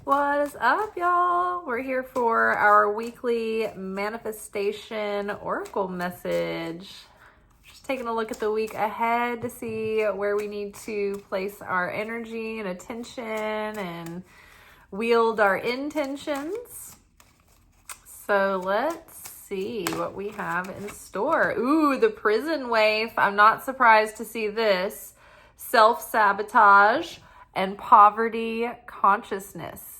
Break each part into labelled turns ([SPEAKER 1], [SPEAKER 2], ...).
[SPEAKER 1] What is up, y'all? We're here for our weekly manifestation oracle message. Just taking a look at the week ahead to see where we need to place our energy and attention and wield our intentions. So let's see what we have in store. Ooh, the prison waif. I'm not surprised to see this. Self-sabotage and poverty consciousness.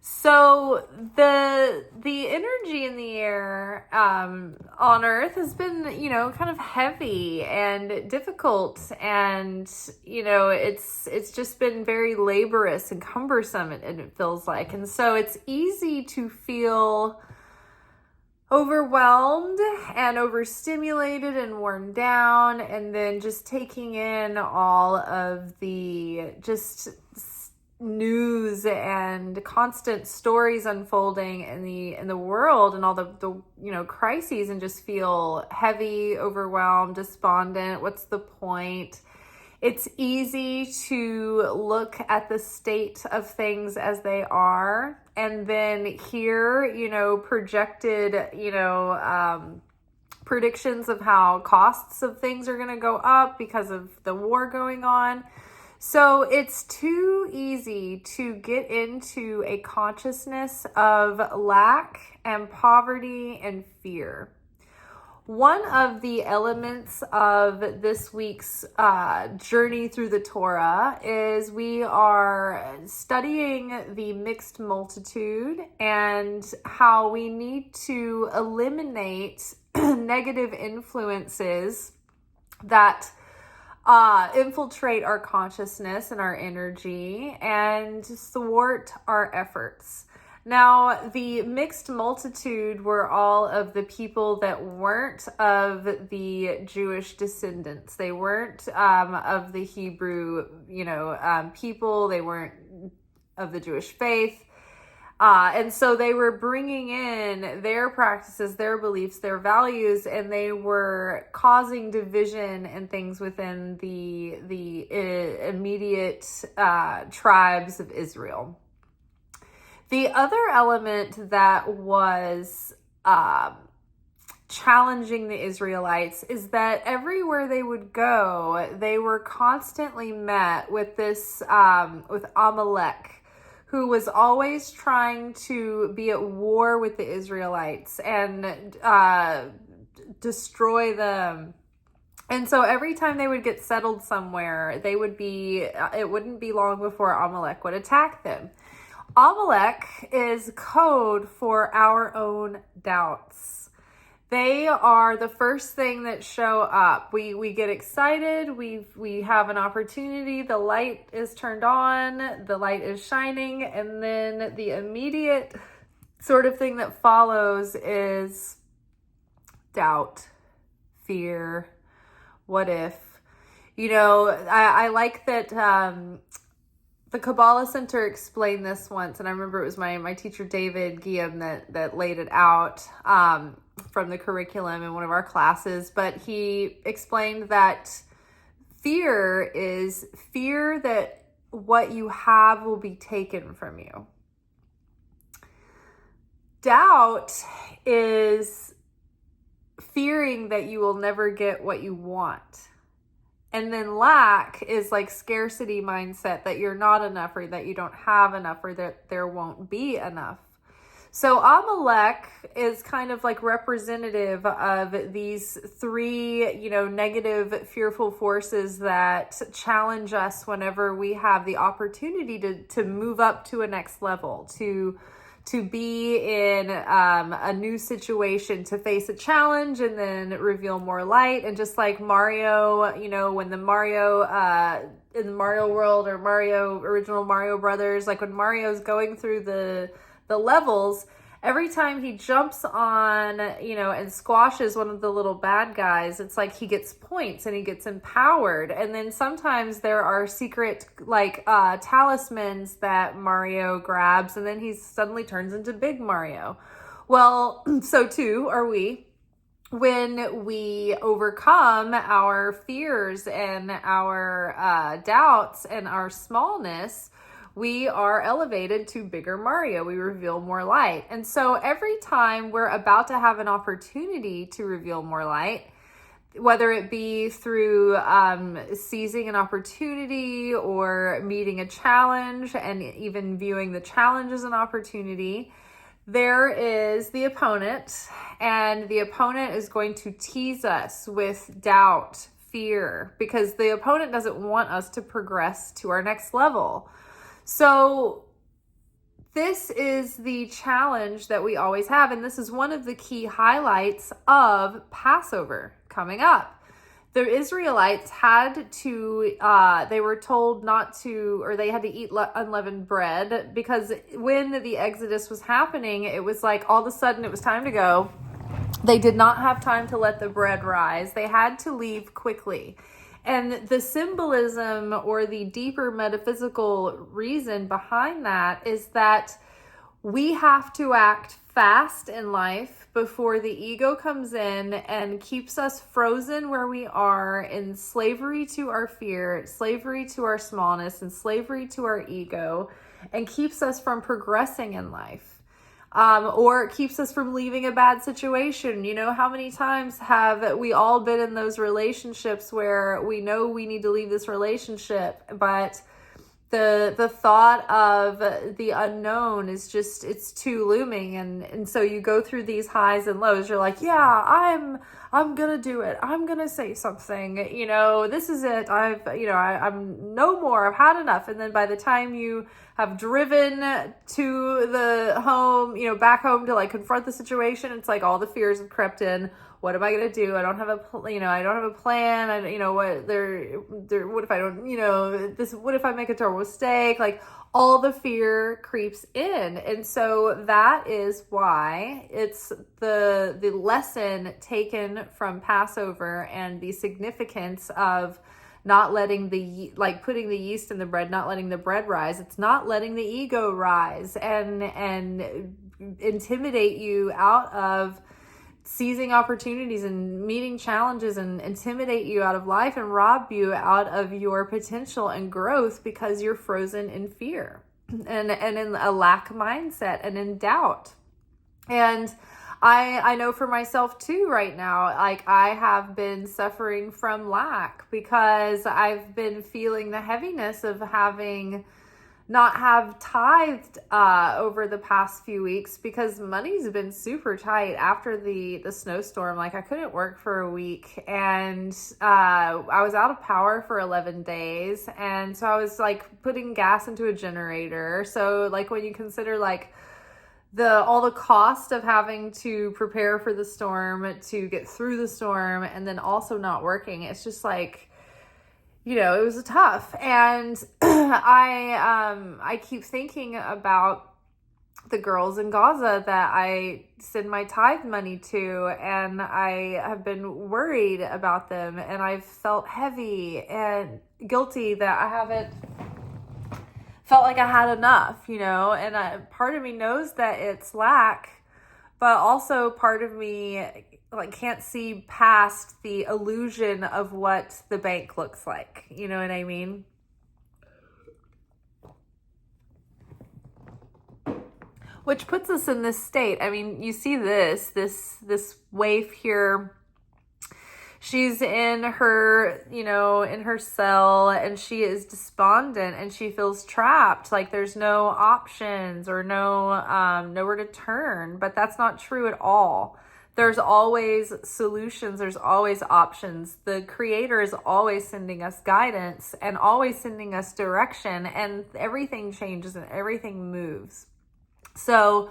[SPEAKER 1] So the energy in the air on Earth has been, kind of heavy and difficult, and it's just been very laborious and cumbersome, and it feels like, and so it's easy to feel overwhelmed and overstimulated and worn down, and then just taking in all of the just news and constant stories unfolding in the world, and all the crises, and just feel heavy, overwhelmed, despondent. What's the point? It's easy to look at the state of things as they are, and then hear, projected, predictions of how costs of things are going to go up because of the war going on. So it's too easy to get into a consciousness of lack and poverty and fear. One of the elements of this week's journey through the Torah is we are studying the mixed multitude and how we need to eliminate negative influences that infiltrate our consciousness and our energy and thwart our efforts. Now, the mixed multitude were all of the people that weren't of the Jewish descendants. They weren't of the Hebrew, people. They weren't of the Jewish faith. And so they were bringing in their practices, their beliefs, their values, and they were causing division and things within the immediate tribes of Israel. The other element that was challenging the Israelites is that everywhere they would go, they were constantly met with this, with Amalek, who was always trying to be at war with the Israelites and destroy them. And so every time they would get settled somewhere, it wouldn't be long before Amalek would attack them. Amalek is code for our own doubts. They are the first thing that show up. We get excited. We have an opportunity. The light is turned on. The light is shining. And then the immediate sort of thing that follows is doubt, fear, what if. I like that the Kabbalah Center explained this once, and I remember it was my teacher, David Guillaume, that laid it out from the curriculum in one of our classes. But he explained that fear is fear that what you have will be taken from you. Doubt is fearing that you will never get what you want. And then lack is like scarcity mindset, that you're not enough, or that you don't have enough, or that there won't be enough. So Amalek is kind of like representative of these three, negative, fearful forces that challenge us whenever we have the opportunity to move up to a next level, to be in a new situation, to face a challenge and then reveal more light. And just like Mario, when the Mario in the Mario world, or original Mario Brothers, like when Mario's going through the levels, every time he jumps on, and squashes one of the little bad guys, it's like he gets points and he gets empowered. And then sometimes there are secret, talismans that Mario grabs, and then he suddenly turns into Big Mario. Well, so too are we. When we overcome our fears and our doubts and our smallness, we are elevated to bigger Mario. We reveal more light. And so every time we're about to have an opportunity to reveal more light, whether it be through seizing an opportunity or meeting a challenge and even viewing the challenge as an opportunity, there is the opponent, and the opponent is going to tease us with doubt, fear, because the opponent doesn't want us to progress to our next level. So this is the challenge that we always have, and this is one of the key highlights of Passover coming up. The Israelites had to, they were told not to, or they had to eat unleavened bread, because when the Exodus was happening, it was like all of a sudden it was time to go. They did not have time to let the bread rise. They had to leave quickly. And the symbolism, or the deeper metaphysical reason behind that, is that we have to act fast in life before the ego comes in and keeps us frozen where we are, in slavery to our fear, slavery to our smallness, and slavery to our ego, and keeps us from progressing in life. Or it keeps us from leaving a bad situation. You know, how many times have we all been in those relationships where we know we need to leave this relationship, but the thought of the unknown is just, it's too looming. And so you go through these highs and lows. You're like, yeah, I'm gonna do it. I'm gonna say something, you know, this is it. I'm no more. I've had enough. And then by the time you have driven to the home, you know, back home to like confront the situation, it's like all the fears have crept in. What am I going to do? I don't have I don't have a plan. What if I don't, what if I make a terrible mistake? Like, all the fear creeps in. And so that is why it's the lesson taken from Passover, and the significance of not letting putting the yeast in the bread, not letting the bread rise. It's not letting the ego rise and intimidate you out of seizing opportunities and meeting challenges, and intimidate you out of life and rob you out of your potential and growth, because you're frozen in fear and in a lack mindset and in doubt. And I know for myself too right now, like I have been suffering from lack, because I've been feeling the heaviness of having not have tithed over the past few weeks, because money's been super tight after the snowstorm. Like, I couldn't work for a week, and I was out of power for 11 days. And so I was like putting gas into a generator. So like, when you consider like all the cost of having to prepare for the storm, to get through the storm, and then also not working, it's just like, you know, it was tough. And I keep thinking about the girls in Gaza that I send my tithe money to, and I have been worried about them, and I've felt heavy and guilty that I haven't felt like I had enough, you know. And part of me knows that it's lack, but also part of me like can't see past the illusion of what the bank looks like. You know what I mean? Which puts us in this state. I mean, you see this waif here. She's in her, in her cell, and she is despondent, and she feels trapped. Like there's no options or nowhere to turn. But that's not true at all. There's always solutions. There's always options. The Creator is always sending us guidance and always sending us direction, and everything changes and everything moves. So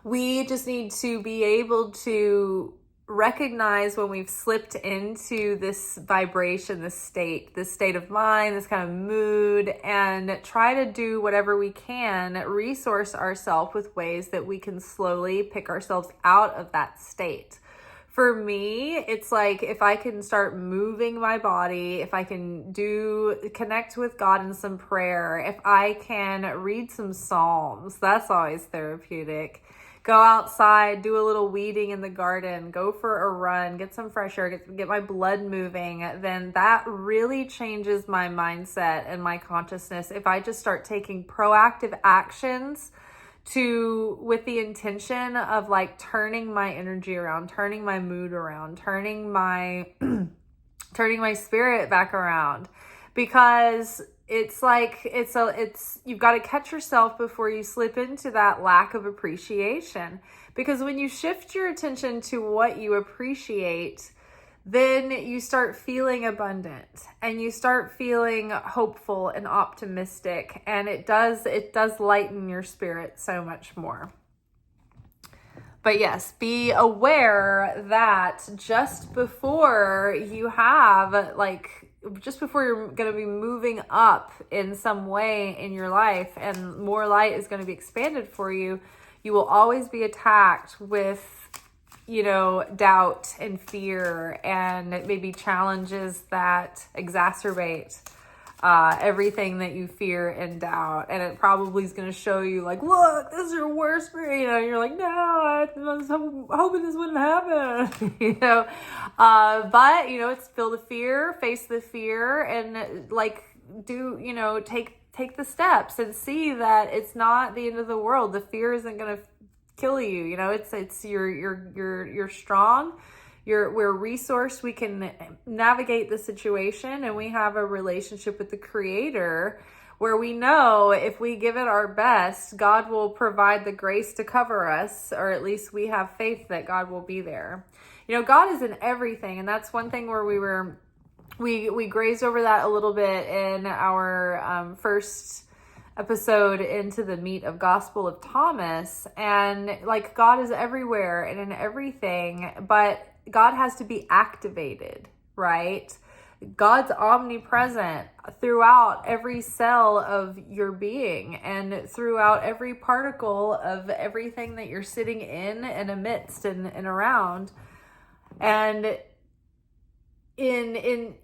[SPEAKER 1] we just need to be able to recognize when we've slipped into this vibration, this state of mind, this kind of mood, and try to do whatever we can, resource ourselves with ways that we can slowly pick ourselves out of that state. For me, it's like if I can start moving my body, if I can connect with God in some prayer, if I can read some Psalms, that's always therapeutic. go outside, do a little weeding in the garden, go for a run, get some fresh air, get my blood moving, then that really changes my mindset and my consciousness. If I just start taking proactive actions with the intention of like turning my energy around, turning my mood around, turning my spirit back around, because it's like, you've got to catch yourself before you slip into that lack of appreciation. Because when you shift your attention to what you appreciate, then you start feeling abundant and you start feeling hopeful and optimistic, and it does lighten your spirit so much more. But yes, be aware that just before you're going to be moving up in some way in your life and more light is going to be expanded for you, you will always be attacked with, doubt and fear and maybe challenges that exacerbate everything that you fear and doubt. And it probably is going to show you like, look, this is your worst fear, you're like, no, I was hoping this wouldn't happen, but it's feel the fear, face the fear, and like take the steps and see that it's not the end of the world. The fear isn't going to kill you. It's you're strong. We're resourced. We can navigate the situation, and we have a relationship with the Creator where we know if we give it our best, God will provide the grace to cover us, or at least we have faith that God will be there. God is in everything, and that's one thing where we grazed over that a little bit in our first episode into the meat of Gospel of Thomas. And like, God is everywhere and in everything, but God has to be activated, right? God's omnipresent throughout every cell of your being and throughout every particle of everything that you're sitting in and amidst and around. And in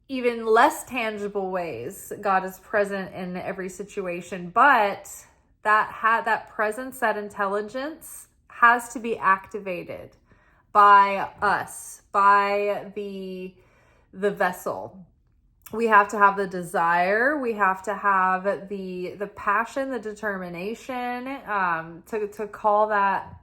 [SPEAKER 1] even less tangible ways, God is present in every situation, but that presence, that intelligence has to be activated by us, by the vessel. We have to have the desire, we have to have the passion, the determination, to call that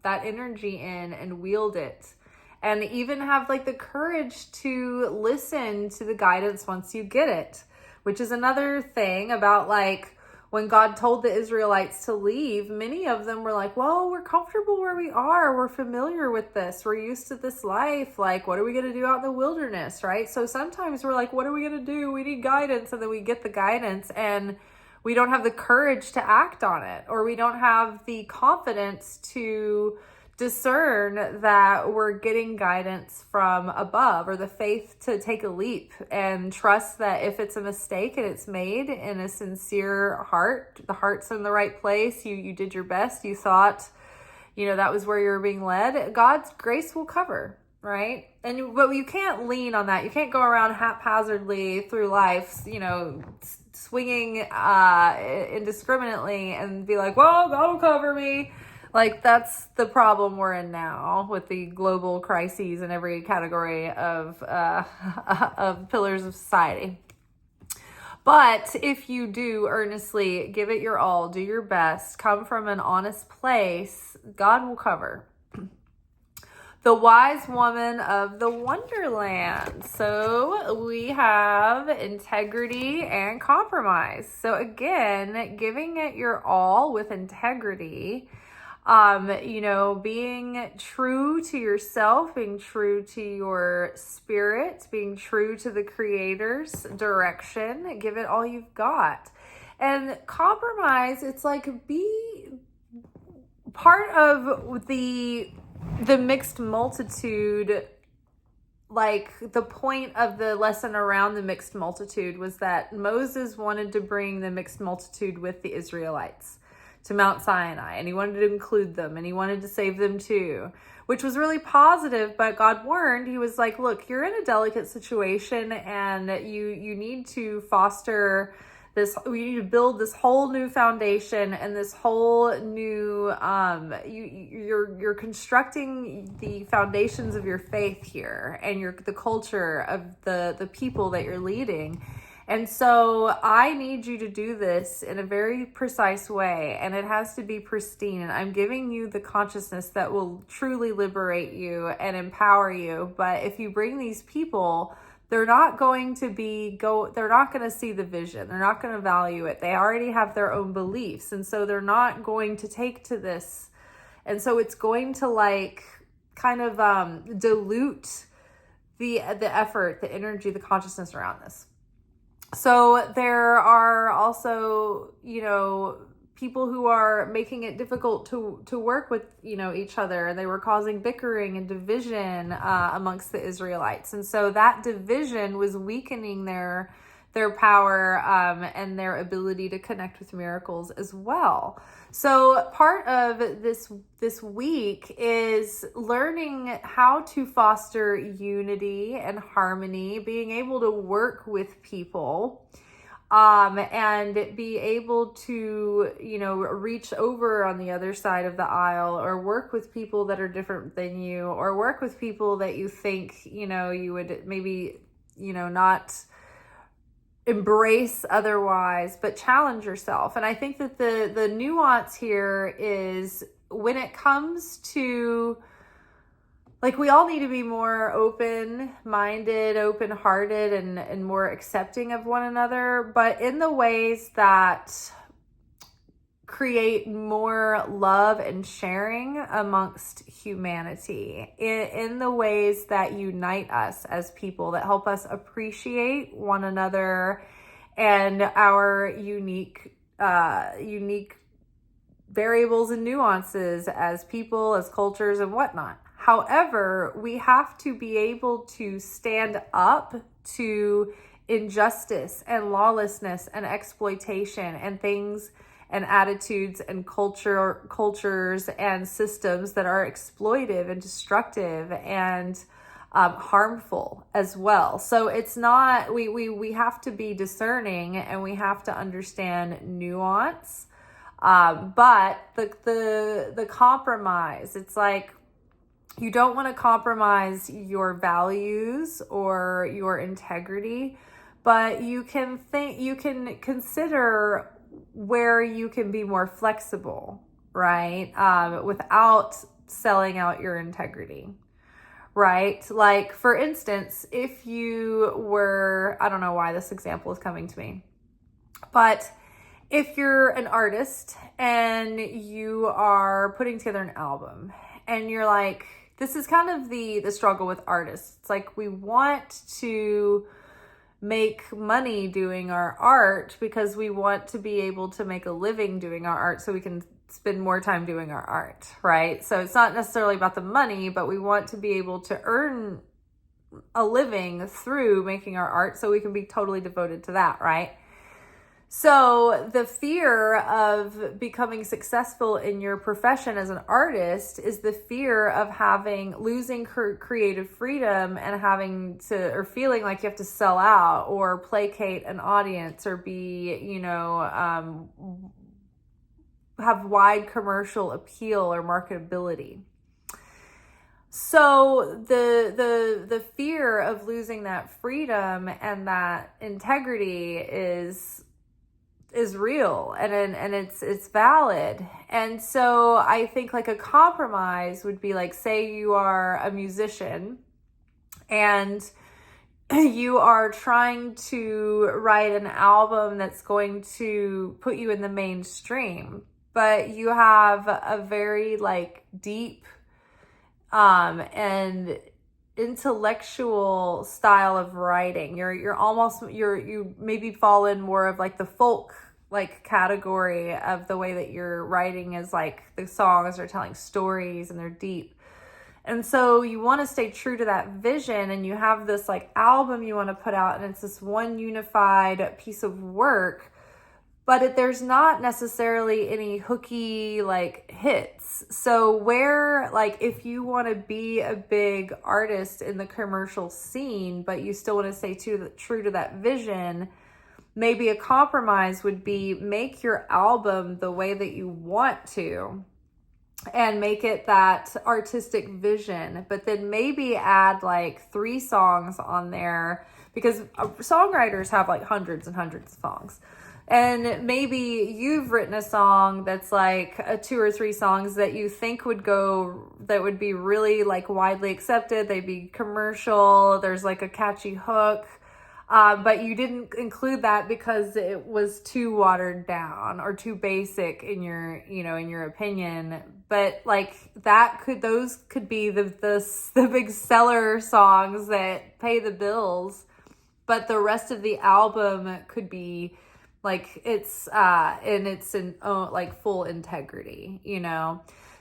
[SPEAKER 1] energy in and wield it. And even have like the courage to listen to the guidance once you get it, which is another thing about like when God told the Israelites to leave, many of them were like, well, we're comfortable where we are. We're familiar with this. We're used to this life. Like, what are we going to do out in the wilderness, right? So sometimes we're like, what are we going to do? We need guidance. And then we get the guidance and we don't have the courage to act on it, or we don't have the confidence to discern that we're getting guidance from above, or the faith to take a leap and trust that if it's a mistake and it's made in a sincere heart, the heart's in the right place, you did your best, you thought, that was where you were being led, God's grace will cover, right? But you can't lean on that. You can't go around haphazardly through life, swinging indiscriminately and be like, well, God will cover me. Like, that's the problem we're in now with the global crises in every category of pillars of society. But if you do earnestly give it your all, do your best, come from an honest place, God will cover. The wise woman of the Wonderland. So we have integrity and compromise. So again, giving it your all with integrity, being true to yourself, being true to your spirit, being true to the Creator's direction, give it all you've got. And compromise, it's like be part of the mixed multitude. Like, the point of the lesson around the mixed multitude was that Moses wanted to bring the mixed multitude with the Israelites to Mount Sinai, and he wanted to include them, and he wanted to save them too, which was really positive. But God warned, he was like, look, you're in a delicate situation, and you need to foster we need to build this whole new foundation and this whole new you're constructing the foundations of your faith here and the culture of the people that you're leading. And so I need you to do this in a very precise way, and it has to be pristine. And I'm giving you the consciousness that will truly liberate you and empower you. But if you bring these people, they're not going to they're not going to see the vision. They're not going to value it. They already have their own beliefs. And so they're not going to take to this. And so it's going to like kind of dilute the effort, the energy, the consciousness around this. So there are also, people who are making it difficult to work with, each other. And they were causing bickering and division amongst the Israelites. And so that division was weakening their power and their ability to connect with miracles as well. So part of this week is learning how to foster unity and harmony, being able to work with people, and be able to, reach over on the other side of the aisle, or work with people that are different than you, or work with people that you think, you would maybe, not embrace otherwise, but challenge yourself. And I think that the nuance here is when it comes to, like, we all need to be more open-minded, open-hearted, and more accepting of one another, but in the ways that create more love and sharing amongst humanity, in the ways that unite us as people, that help us appreciate one another and our unique variables and nuances as people, as cultures, and whatnot. However, we have to be able to stand up to injustice and lawlessness and exploitation and things and attitudes and cultures and systems that are exploitive and destructive and harmful as well. So it's not, we have to be discerning, and we have to understand nuance. But the compromise, it's like, you don't want to compromise your values or your integrity, but you can consider where you can be more flexible, right? Without selling out your integrity, right? Like, for instance, if you were, I don't know why this example is coming to me, but if you're an artist and you are putting together an album, and you're like, this is kind of the struggle with artists. It's like, we want to make money doing our art because we want to be able to make a living doing our art so we can spend more time doing our art, right? So it's not necessarily about the money, but we want to be able to earn a living through making our art so we can be totally devoted to that, right? So the fear of becoming successful in your profession as an artist is the fear of losing creative freedom and feeling like you have to sell out or placate an audience or be, have wide commercial appeal or marketability. So the fear of losing that freedom and that integrity is real and it's valid. And so I think like a compromise would be like, say you are a musician and you are trying to write an album that's going to put you in the mainstream, but you have a very like deep and intellectual style of writing. You maybe fall in more of like the folk like category of the way that your writing is, like the songs are telling stories and they're deep. And so you want to stay true to that vision, and you have this like album you want to put out, and it's this one unified piece of work, but there's not necessarily any hooky like hits. So where, like, if you want to be a big artist in the commercial scene, but you still want to stay true to that vision, maybe a compromise would be make your album the way that you want to and make it that artistic vision, but then maybe add like 3 songs on there, because songwriters have like hundreds and hundreds of songs. And maybe you've written a song that's like 2 or 3 songs that you think that would be really like widely accepted. They'd be commercial. There's like a catchy hook. But you didn't include that because it was too watered down or too basic in your opinion. But like those could be the big seller songs that pay the bills. But the rest of the album could be like it's in like full integrity,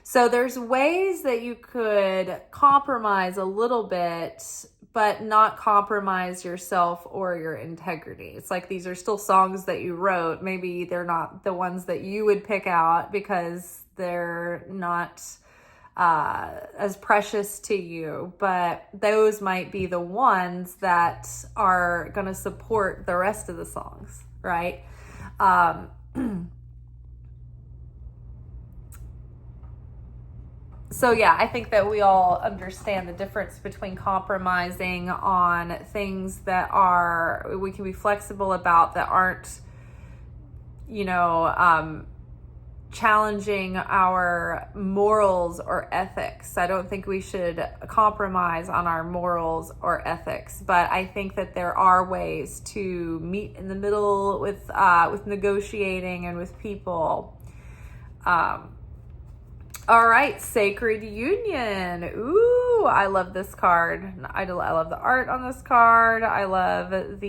[SPEAKER 1] So there's ways that you could compromise a little bit, but not compromise yourself or your integrity. It's like these are still songs that you wrote. Maybe they're not the ones that you would pick out because they're not as precious to you, but those might be the ones that are going to support the rest of the songs, right? So yeah, I think that we all understand the difference between compromising on things that we can be flexible about, that aren't, challenging our morals or ethics. I don't think we should compromise on our morals or ethics, but I think that there are ways to meet in the middle with negotiating and with people. All right, Sacred Union. Ooh, I love this card. I love the art on this card. I love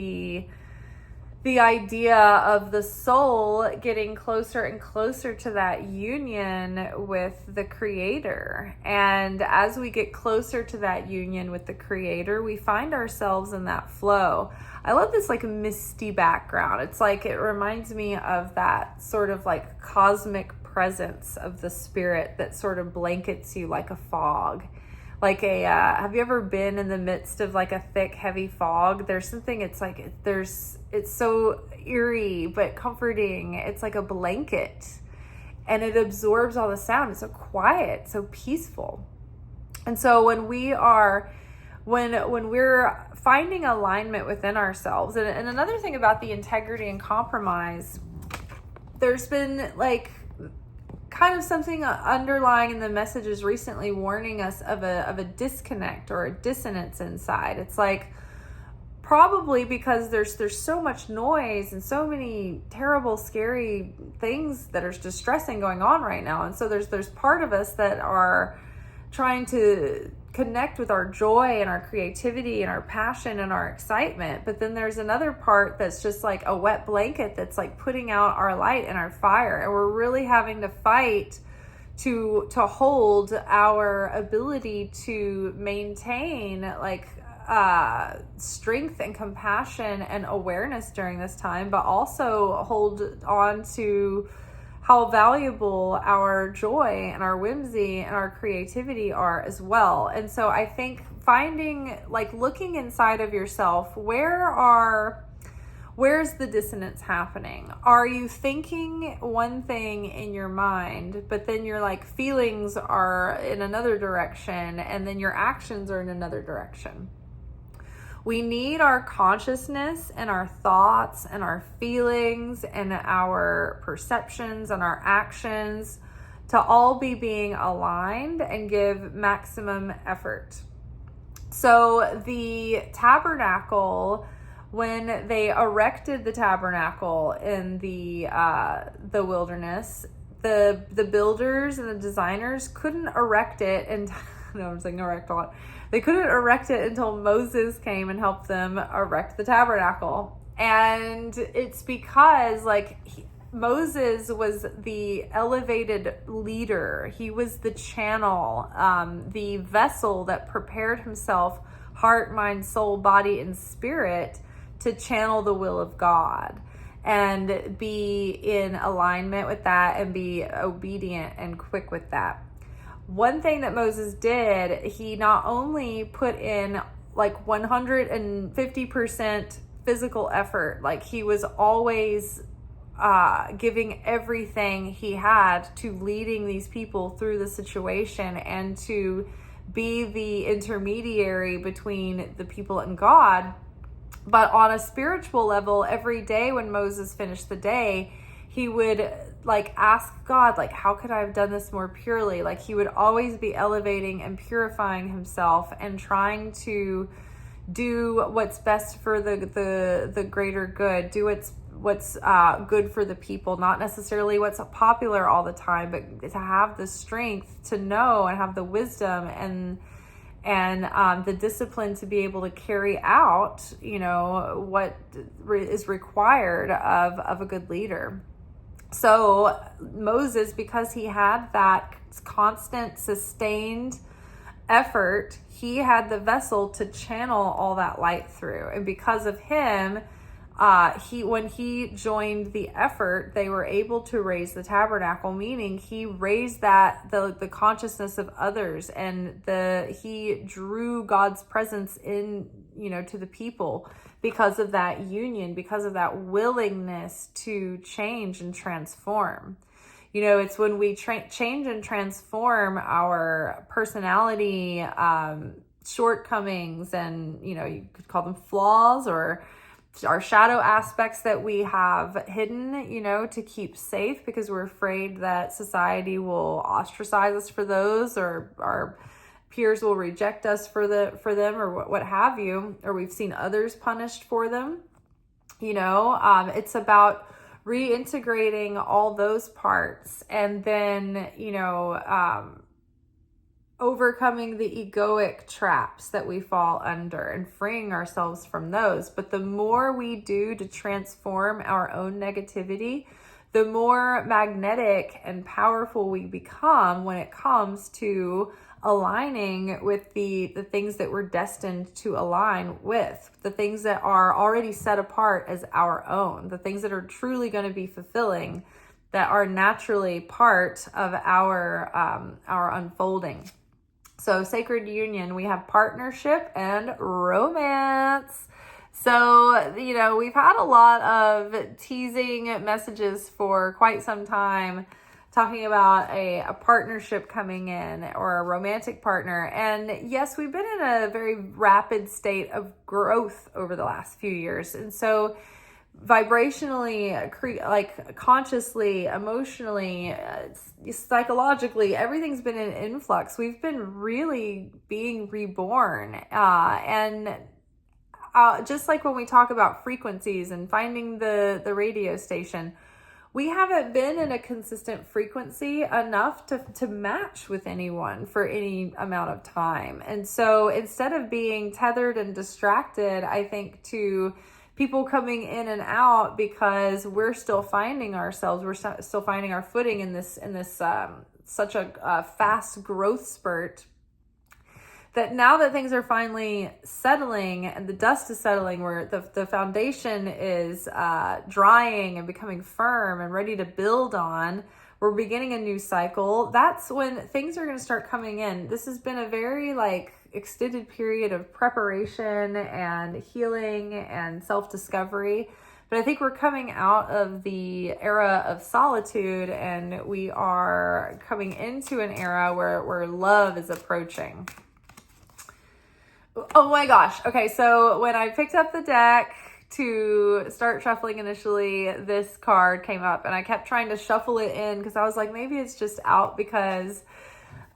[SPEAKER 1] the idea of the soul getting closer and closer to that union with the Creator. And as we get closer to that union with the Creator, we find ourselves in that flow. I love this like misty background. It's like, it reminds me of that sort of like cosmic presence of the spirit that sort of blankets you like a fog. Like have you ever been in the midst of like a thick, heavy fog? There's something, it's like, it's so eerie, but comforting. It's like a blanket, and it absorbs all the sound. It's so quiet, so peaceful. And so when we're finding alignment within ourselves, and another thing about the integrity and compromise, there's been like kind of something underlying in the messages recently warning us of a disconnect or a dissonance inside. It's like, probably because there's so much noise and so many terrible, scary things that are distressing going on right now. And so there's part of us that are trying to connect with our joy and our creativity and our passion and our excitement. But then there's another part that's just like a wet blanket that's like putting out our light and our fire. And we're really having to fight to hold our ability to maintain like strength and compassion and awareness during this time, but also hold on to how valuable our joy and our whimsy and our creativity are as well. And so I think looking inside of yourself, where's the dissonance happening? Are you thinking one thing in your mind, but then your like feelings are in another direction, and then your actions are in another direction? We need our consciousness and our thoughts and our feelings and our perceptions and our actions to all be being aligned and give maximum effort. So the tabernacle, when they erected the tabernacle in the wilderness, the builders and the designers couldn't erect it, and no, I'm saying erect a lot. They couldn't erect it until Moses came and helped them erect the tabernacle. And it's because Moses was the elevated leader. He was the channel, the vessel that prepared himself, heart, mind, soul, body, and spirit, to channel the will of God and be in alignment with that and be obedient and quick with that. One thing that Moses did, he not only put in 150% physical effort. Like he was always giving everything he had to leading these people through the situation and to be the intermediary between the people and God. But on a spiritual level, every day when Moses finished the day, he would like ask God, like, how could I have done this more purely? Like he would always be elevating and purifying himself and trying to do what's best for the greater good, do what's good for the people, not necessarily what's popular all the time, but to have the strength to know and have the wisdom and the discipline to be able to carry out, what is required of a good leader. So Moses, because he had that constant, sustained effort, he had the vessel to channel all that light through. And because of him, when he joined the effort, they were able to raise the tabernacle, meaning he raised the consciousness of others, and he drew God's presence in, to the people because of that union, because of that willingness to change and transform. It's when we change and transform our personality, shortcomings, and, you could call them flaws, or our shadow aspects that we have hidden, to keep safe because we're afraid that society will ostracize us for those, or our peers will reject us for them, or what have you, or we've seen others punished for them. It's about reintegrating all those parts, and then, overcoming the egoic traps that we fall under and freeing ourselves from those. But the more we do to transform our own negativity, the more magnetic and powerful we become when it comes to aligning with the things that we're destined to align with, the things that are already set apart as our own, the things that are truly going to be fulfilling, that are naturally part of our unfolding. So sacred union, we have partnership and romance. So, we've had a lot of teasing messages for quite some time talking about a partnership coming in, or a romantic partner. And yes, we've been in a very rapid state of growth over the last few years. And so vibrationally, like consciously, emotionally, psychologically, everything's been in influx. We've been really being reborn. And just like when we talk about frequencies and finding the radio station, we haven't been in a consistent frequency enough to match with anyone for any amount of time. And so instead of being tethered and distracted, I think, to people coming in and out because we're still finding ourselves, we're still finding our footing in this such a fast growth spurt, that now that things are finally settling and the dust is settling, where the foundation is drying and becoming firm and ready to build on, we're beginning a new cycle. That's when things are going to start coming in. This has been a very extended period of preparation and healing and self-discovery. But I think we're coming out of the era of solitude, and we are coming into an era where love is approaching. Oh my gosh. Okay, so when I picked up the deck to start shuffling initially, this card came up, and I kept trying to shuffle it in because I was like, maybe it's just out because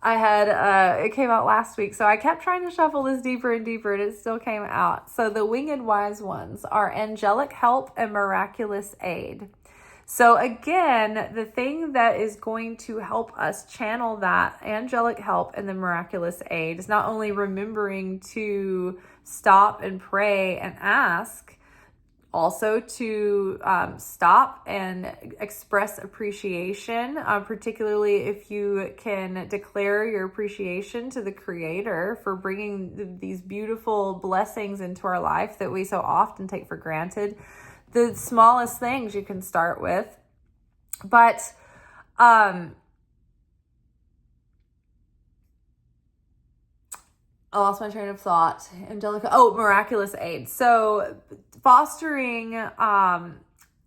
[SPEAKER 1] I had, it came out last week. So I kept trying to shuffle this deeper and deeper, and it still came out. So the winged wise ones are angelic help and miraculous aid. So again, the thing that is going to help us channel that angelic help and the miraculous aid is not only remembering to stop and pray and ask, also to stop and express appreciation, particularly if you can declare your appreciation to the Creator for bringing these beautiful blessings into our life that we so often take for granted. The smallest things you can start with. But I lost my train of thought. Angelica. Oh, miraculous aid. So fostering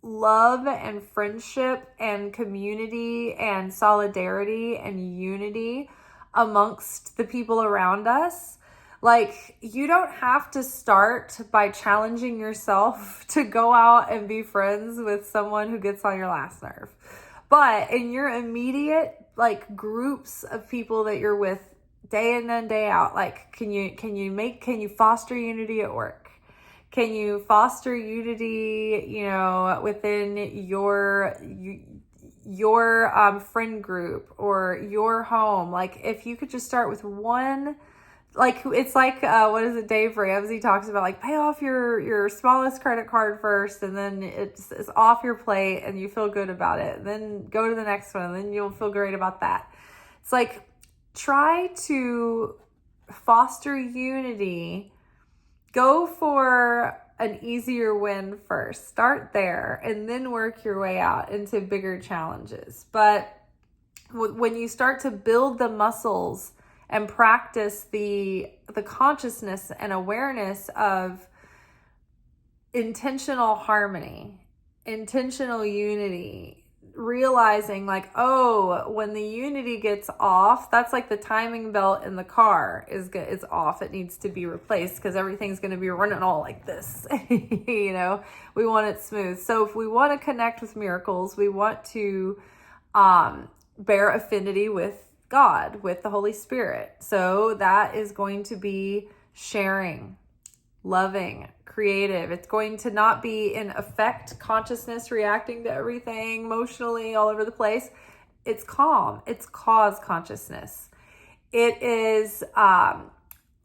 [SPEAKER 1] love and friendship and community and solidarity and unity amongst the people around us. Like, you don't have to start by challenging yourself to go out and be friends with someone who gets on your last nerve. But in your immediate, like, groups of people that you're with day in and day out, like, can you foster unity at work? Can you foster unity, within your friend group or your home? Like, if you could just start with one, like, it's like, what is it? Dave Ramsey talks about, like, pay off your smallest credit card first, and then it's off your plate and you feel good about it. Then go to the next one, and then you'll feel great about that. It's like, try to foster unity. Go for an easier win first. Start there and then work your way out into bigger challenges. But when you start to build the muscles and practice the consciousness and awareness of intentional harmony, intentional unity, realizing like, oh, when the unity gets off, that's like the timing belt in the car is off. It needs to be replaced because everything's going to be running all like this. We want it smooth. So if we want to connect with miracles, we want to bear affinity with God, with the Holy Spirit. So that is going to be sharing, loving, creative. It's going to not be in affect consciousness, reacting to everything emotionally all over the place. It's calm. It's cause consciousness. It is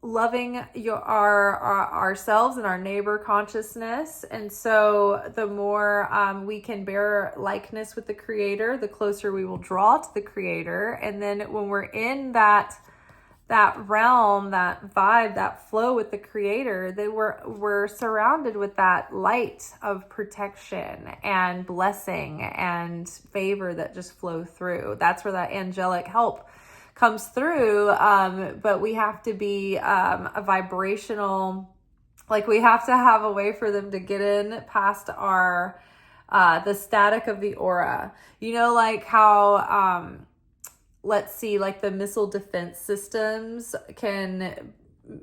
[SPEAKER 1] loving ourselves and our neighbor consciousness. And so the more we can bear likeness with the Creator, the closer we will draw to the Creator. And then when we're in that realm, that vibe, that flow with the Creator, then we're surrounded with that light of protection and blessing and favor that just flow through. That's where that angelic help comes through. But we have to be a vibrational, like, we have to have a way for them to get in past our the static of the aura. Like how let's see, like the missile defense systems can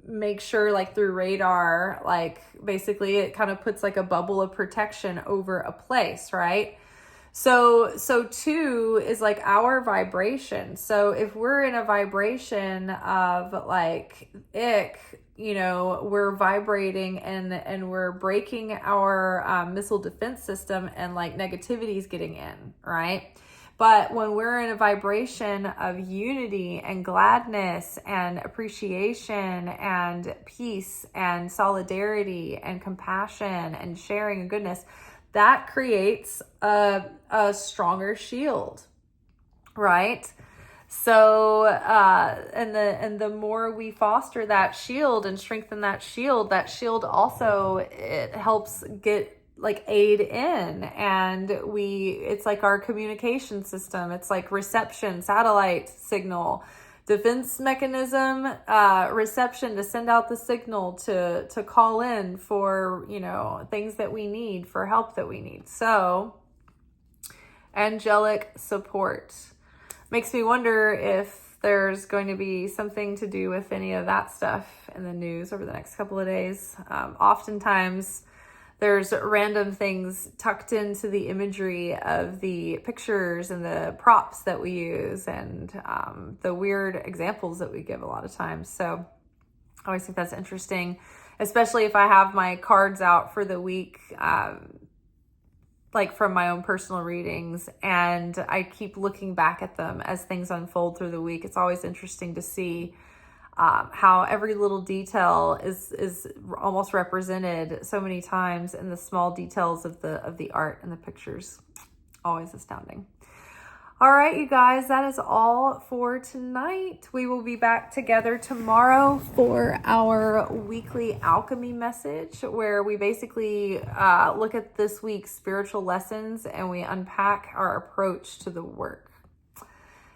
[SPEAKER 1] make sure, like through radar, like basically it kind of puts like a bubble of protection over a place, right? So too is like our vibration. So if we're in a vibration of like ick, we're vibrating and we're breaking our missile defense system, and like negativity is getting in, right? But when we're in a vibration of unity and gladness and appreciation and peace and solidarity and compassion and sharing and goodness, that creates a stronger shield, right? So, and the more we foster that shield and strengthen that shield also, it helps get like aid in, and it's like our communication system. It's like reception, satellite signal, defense mechanism, reception to send out the signal to call in for, things that we need, for help that we need. So angelic support makes me wonder if there's going to be something to do with any of that stuff in the news over the next couple of days. Oftentimes there's random things tucked into the imagery of the pictures and the props that we use, and the weird examples that we give a lot of times. So I always think that's interesting, especially if I have my cards out for the week, like from my own personal readings, and I keep looking back at them as things unfold through the week. It's always interesting to see how every little detail is almost represented so many times in the small details of the art and the pictures. Always astounding. All right, you guys, that is all for tonight. We will be back together tomorrow for our weekly alchemy message, where we basically look at this week's spiritual lessons and we unpack our approach to the work.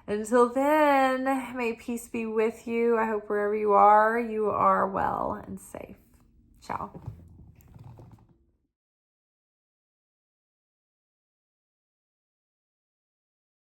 [SPEAKER 1] Until then, may peace be with you. I hope wherever you are well and safe. Ciao.